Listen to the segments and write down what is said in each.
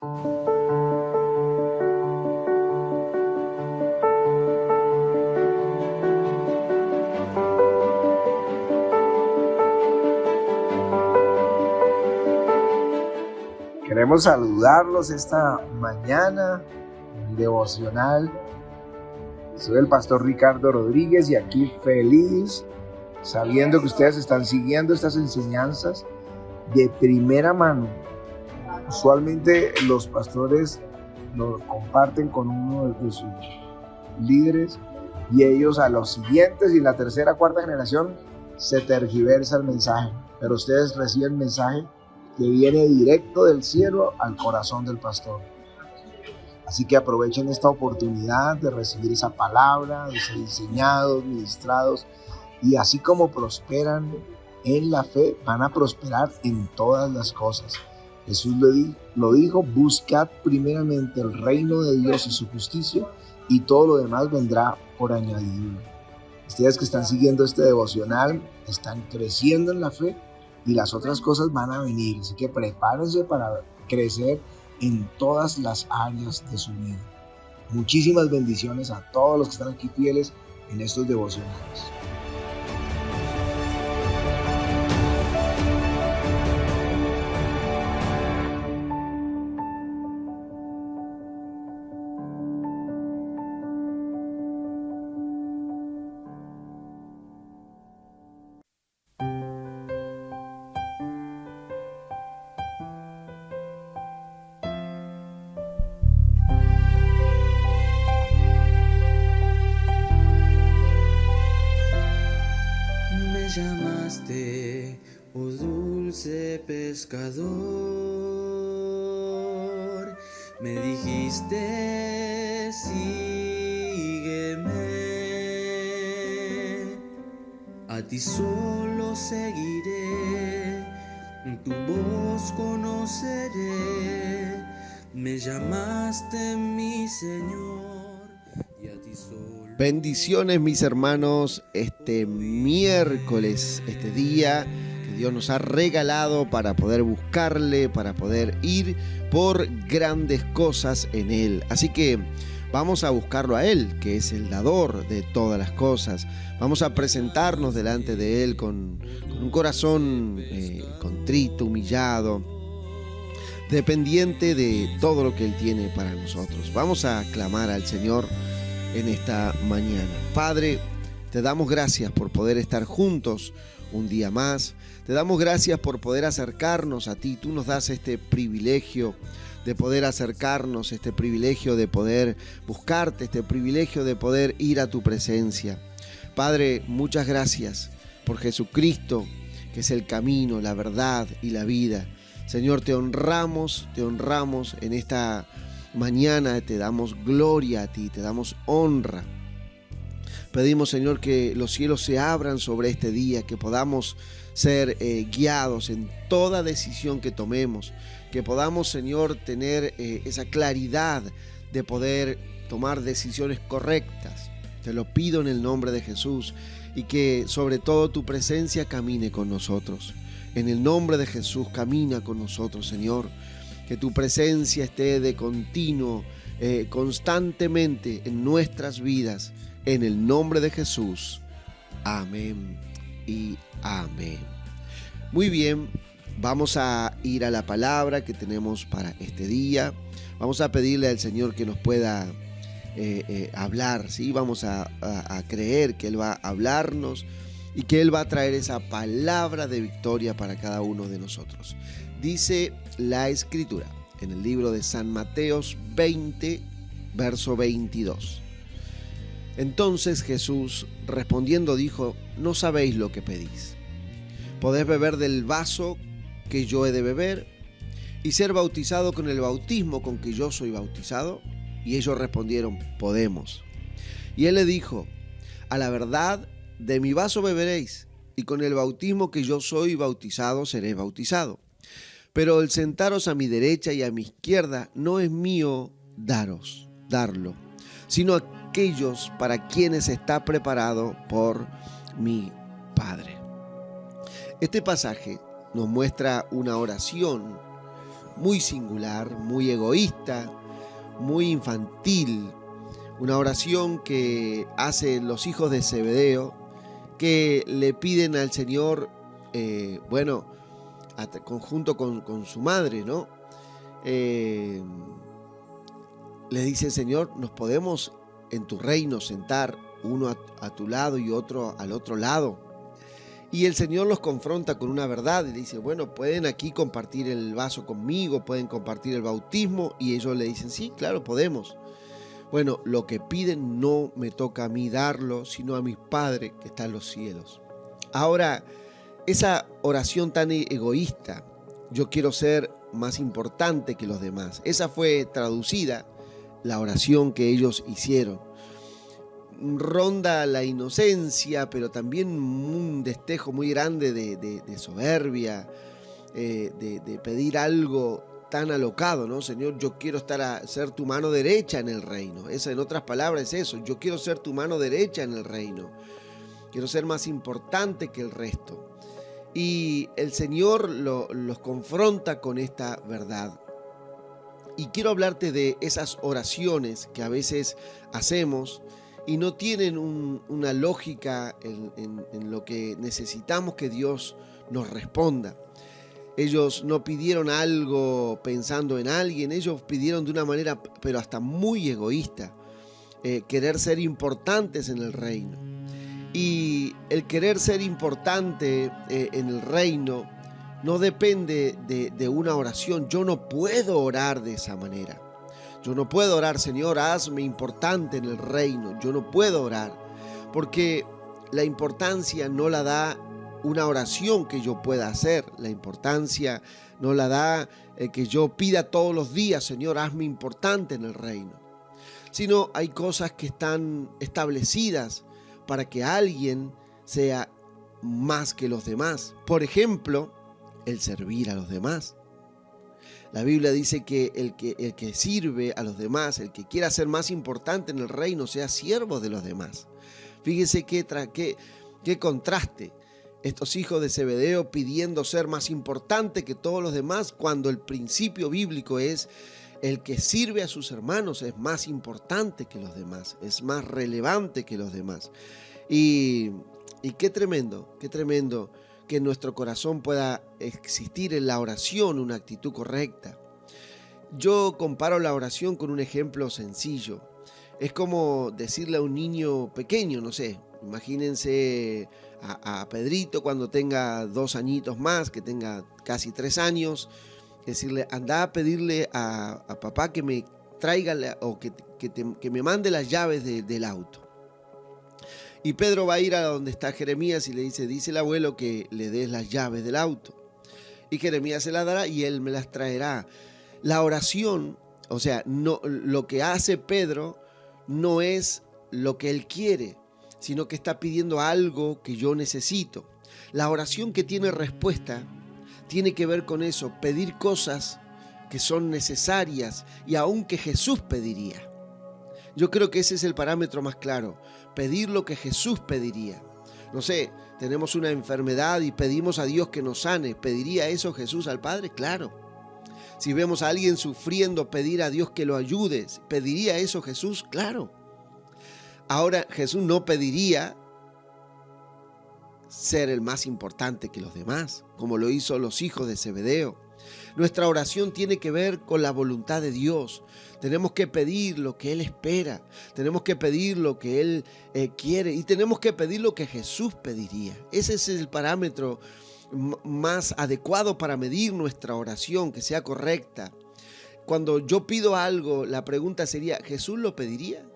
Queremos saludarlos esta mañana, el devocional. Soy el pastor Ricardo Rodríguez y aquí feliz, sabiendo que ustedes están siguiendo estas enseñanzas de primera mano. Usualmente los pastores lo comparten con uno de sus líderes y ellos a los siguientes y la tercera, cuarta generación se tergiversa el mensaje, pero ustedes reciben mensaje que viene directo del cielo al corazón del pastor. Así que aprovechen esta oportunidad de recibir esa palabra, de ser enseñados, ministrados, y así como prosperan en la fe, van a prosperar en todas las cosas. Jesús lo dijo: buscad primeramente el reino de Dios y su justicia, y todo lo demás vendrá por añadidura. Ustedes que están siguiendo este devocional están creciendo en la fe, y las otras cosas van a venir, así que prepárense para crecer en todas las áreas de su vida. Muchísimas bendiciones a todos los que están aquí fieles en estos devocionales. Llamaste, oh dulce pescador, me dijiste, sígueme, a ti solo seguiré, tu voz conoceré, me llamaste mi Señor, y a ti solo. Bendiciones, mis hermanos, este miércoles, este día que Dios nos ha regalado para poder buscarle, para poder ir por grandes cosas en Él. Así que vamos a buscarlo a Él, que es el dador de todas las cosas. Vamos a presentarnos delante de Él con un corazón contrito, humillado, dependiente de todo lo que Él tiene para nosotros. Vamos a clamar al Señor en esta mañana. Padre, te damos gracias por poder estar juntos un día más. Te damos gracias por poder acercarnos a ti. Tú nos das este privilegio de poder acercarnos, este privilegio de poder buscarte, este privilegio de poder ir a tu presencia. Padre, muchas gracias por Jesucristo, que es el camino, la verdad y la vida. Señor, te honramos en esta mañana, te damos gloria a ti, te damos honra. Pedimos, Señor, que los cielos se abran sobre este día, que podamos ser guiados en toda decisión que tomemos, que podamos, Señor, tener esa claridad de poder tomar decisiones correctas. Te lo pido en el nombre de Jesús, y que sobre todo tu presencia camine con nosotros. En el nombre de Jesús, camina con nosotros, Señor. Que tu presencia esté de continuo, constantemente en nuestras vidas. En el nombre de Jesús. Amén y amén. Muy bien, vamos a ir a la palabra que tenemos para este día. Vamos a pedirle al Señor que nos pueda hablar, ¿sí? Vamos a creer que Él va a hablarnos y que Él va a traer esa palabra de victoria para cada uno de nosotros. Dice la Escritura en el libro de San Mateos 20, verso 22. Entonces Jesús respondiendo dijo: no sabéis lo que pedís. ¿Podés beber del vaso que yo he de beber y ser bautizado con el bautismo con que yo soy bautizado? Y ellos respondieron: podemos. Y él le dijo: a la verdad, de mi vaso beberéis, y con el bautismo que yo soy bautizado seréis bautizado. Pero el sentaros a mi derecha y a mi izquierda no es mío darlo, sino aquellos para quienes está preparado por mi Padre. Este pasaje nos muestra una oración muy singular, muy egoísta, muy infantil. Una oración que hacen los hijos de Zebedeo, que le piden al Señor, conjunto con su madre, ¿no? Le dice: Señor, nos podemos en tu reino sentar, uno a tu lado y otro al otro lado. Y el Señor los confronta con una verdad y le dice: bueno, pueden aquí compartir el vaso conmigo, pueden compartir el bautismo. Y ellos le dicen: sí, claro, podemos. Bueno, lo que piden no me toca a mí darlo, sino a mi Padre que está en los cielos. Ahora, esa oración tan egoísta, yo quiero ser más importante que los demás, esa fue traducida, la oración que ellos hicieron. Ronda la inocencia, pero también un destello muy grande de soberbia, de pedir algo tan alocado, ¿no? Señor, yo quiero ser tu mano derecha en el reino. Esa, en otras palabras, es eso. Yo quiero ser tu mano derecha en el reino. Quiero ser más importante que el resto. Y el Señor los confronta con esta verdad. Y quiero hablarte de esas oraciones que a veces hacemos y no tienen una lógica en lo que necesitamos que Dios nos responda. Ellos no pidieron algo pensando en alguien, ellos pidieron de una manera, pero hasta muy egoísta, querer ser importantes en el reino. Y el querer ser importante en el reino no depende de una oración. Yo no puedo orar de esa manera. Yo no puedo orar: Señor, hazme importante en el reino. Yo no puedo orar, porque la importancia no la da una oración que yo pueda hacer. La importancia no la da que yo pida todos los días: Señor, hazme importante en el reino. Sino hay cosas que están establecidas para que alguien sea más que los demás. Por ejemplo, el servir a los demás. La Biblia dice que el que sirve a los demás, el que quiera ser más importante en el reino, sea siervo de los demás. Fíjese qué contraste. Estos hijos de Zebedeo pidiendo ser más importante que todos los demás, cuando el principio bíblico es: el que sirve a sus hermanos es más importante que los demás, es más relevante que los demás. Y qué tremendo que en nuestro corazón pueda existir en la oración una actitud correcta. Yo comparo la oración con un ejemplo sencillo. Es como decirle a un niño pequeño, no sé, imagínense a Pedrito cuando tenga 2 añitos más, que tenga casi 3 años, decirle: anda a pedirle a papá que me traiga o que me mande las llaves del auto. Y Pedro va a ir a donde está Jeremías y le dice el abuelo que le des las llaves del auto. Y Jeremías se las dará y él me las traerá. La oración, o sea, no, lo que hace Pedro no es lo que él quiere, sino que está pidiendo algo que yo necesito. La oración que tiene respuesta tiene que ver con eso, pedir cosas que son necesarias y aún que Jesús pediría. Yo creo que ese es el parámetro más claro, pedir lo que Jesús pediría. No sé, tenemos una enfermedad y pedimos a Dios que nos sane. ¿Pediría eso Jesús al Padre? Claro. Si vemos a alguien sufriendo, pedir a Dios que lo ayude. ¿Pediría eso Jesús? Claro. Ahora, Jesús no pediría ser el más importante que los demás, como lo hizo los hijos de Zebedeo. Nuestra oración tiene que ver con la voluntad de Dios. Tenemos que pedir lo que Él espera, tenemos que pedir lo que Él quiere y tenemos que pedir lo que Jesús pediría. Ese es el parámetro más adecuado para medir nuestra oración, que sea correcta. Cuando yo pido algo, la pregunta sería: ¿Jesús lo pediría?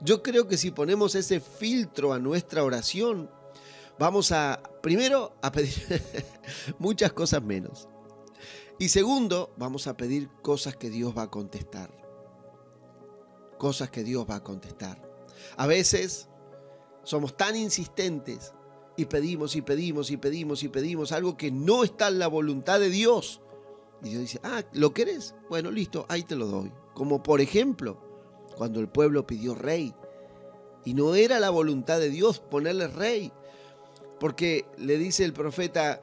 Yo creo que si ponemos ese filtro a nuestra oración, vamos primero a pedir muchas cosas menos. Y segundo, vamos a pedir cosas que Dios va a contestar. Cosas que Dios va a contestar. A veces somos tan insistentes y pedimos algo que no está en la voluntad de Dios. Y Dios dice: ¿lo querés? Bueno, listo, ahí te lo doy. Como por ejemplo, cuando el pueblo pidió rey. Y no era la voluntad de Dios ponerle rey. Porque le dice el profeta,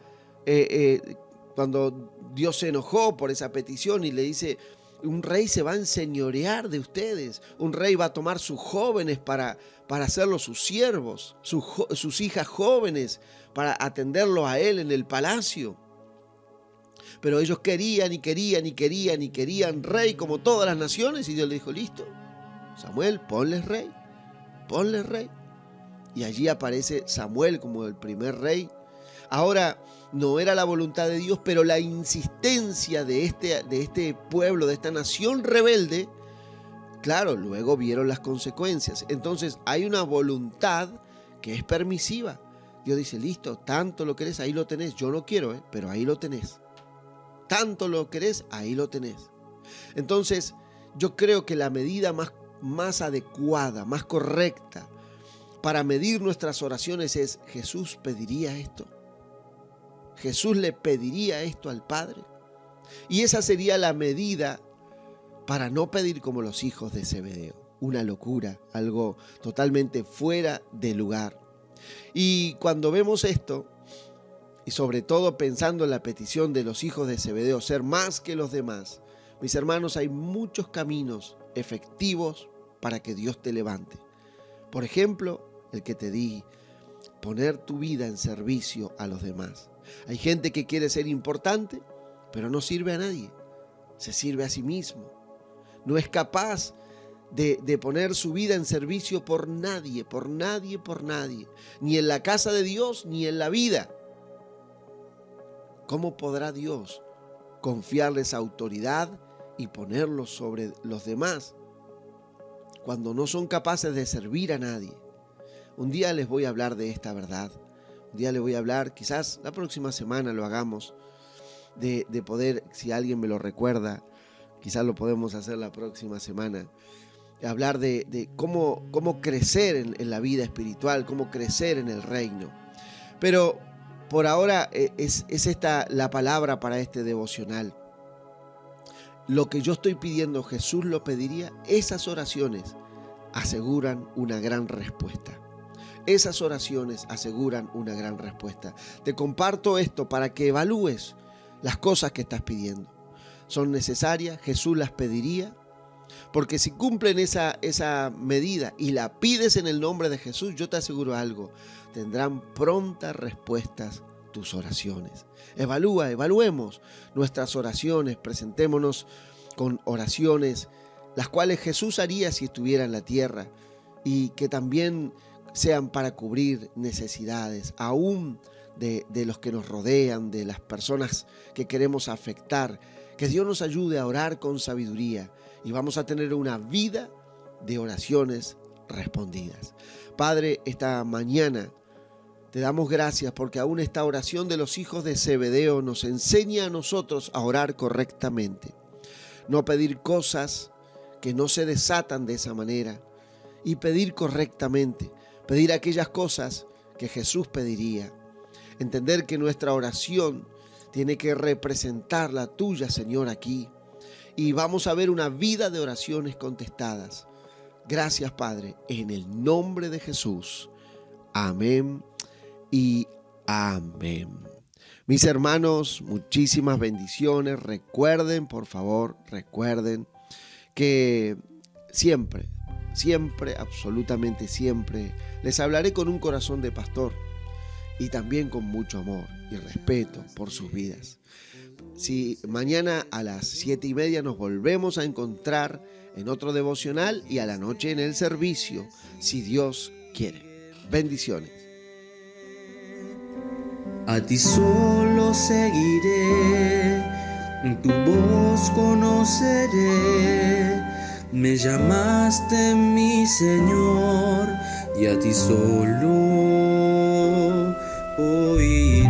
cuando Dios se enojó por esa petición y le dice: un rey se va a enseñorear de ustedes, un rey va a tomar sus jóvenes para hacerlos sus siervos, sus hijas jóvenes para atenderlos a él en el palacio. Pero ellos querían rey como todas las naciones, y Dios le dijo: listo, Samuel, ponles rey. Y allí aparece Samuel como el primer rey. Ahora, no era la voluntad de Dios, pero la insistencia de este pueblo, de esta nación rebelde, claro, luego vieron las consecuencias. Entonces hay una voluntad que es permisiva. Dios dice: listo, tanto lo querés, ahí lo tenés. Yo no quiero, pero ahí lo tenés. Tanto lo querés, ahí lo tenés. Entonces, yo creo que la medida más adecuada, más correcta para medir nuestras oraciones es: Jesús pediría esto. Jesús le pediría esto al Padre. Y esa sería la medida para no pedir como los hijos de Zebedeo. Una locura, algo totalmente fuera de lugar. Y cuando vemos esto, y sobre todo pensando en la petición de los hijos de Zebedeo, ser más que los demás, mis hermanos, hay muchos caminos efectivos para que Dios te levante. Por ejemplo, el que te di, poner tu vida en servicio a los demás. Hay gente que quiere ser importante, pero no sirve a nadie. Se sirve a sí mismo. No es capaz de poner su vida en servicio por nadie. Ni en la casa de Dios, ni en la vida. ¿Cómo podrá Dios confiarles autoridad y ponerlos sobre los demás cuando no son capaces de servir a nadie? Un día les voy a hablar de esta verdad. Un día les voy a hablar, quizás la próxima semana lo hagamos, de poder, si alguien me lo recuerda, quizás lo podemos hacer la próxima semana, hablar de cómo crecer en la vida espiritual, cómo crecer en el reino. Pero por ahora es esta la palabra para este devocional. Lo que yo estoy pidiendo, Jesús lo pediría. Esas oraciones aseguran una gran respuesta. Esas oraciones aseguran una gran respuesta. Te comparto esto para que evalúes las cosas que estás pidiendo. ¿Son necesarias? ¿Jesús las pediría? Porque si cumplen esa medida y la pides en el nombre de Jesús, yo te aseguro algo: tendrán prontas respuestas tus oraciones. Evaluemos nuestras oraciones, presentémonos con oraciones, las cuales Jesús haría si estuviera en la tierra, y que también sean para cubrir necesidades, aún de los que nos rodean, de las personas que queremos afectar. Que Dios nos ayude a orar con sabiduría y vamos a tener una vida de oraciones respondidas. Padre, esta mañana te damos gracias porque aún esta oración de los hijos de Zebedeo nos enseña a nosotros a orar correctamente. No pedir cosas que no se desatan de esa manera, y pedir correctamente. Pedir aquellas cosas que Jesús pediría. Entender que nuestra oración tiene que representar la tuya, Señor, aquí. Y vamos a ver una vida de oraciones contestadas. Gracias, Padre, en el nombre de Jesús. Amén y amén. Mis hermanos, muchísimas bendiciones. Recuerden, por favor, que siempre, absolutamente siempre, les hablaré con un corazón de pastor y también con mucho amor y respeto por sus vidas. Si mañana a las 7:30 nos volvemos a encontrar en otro devocional y a la noche en el servicio, si Dios quiere. Bendiciones. A ti solo seguiré, tu voz conoceré. Me llamaste mi Señor y a ti solo oiré.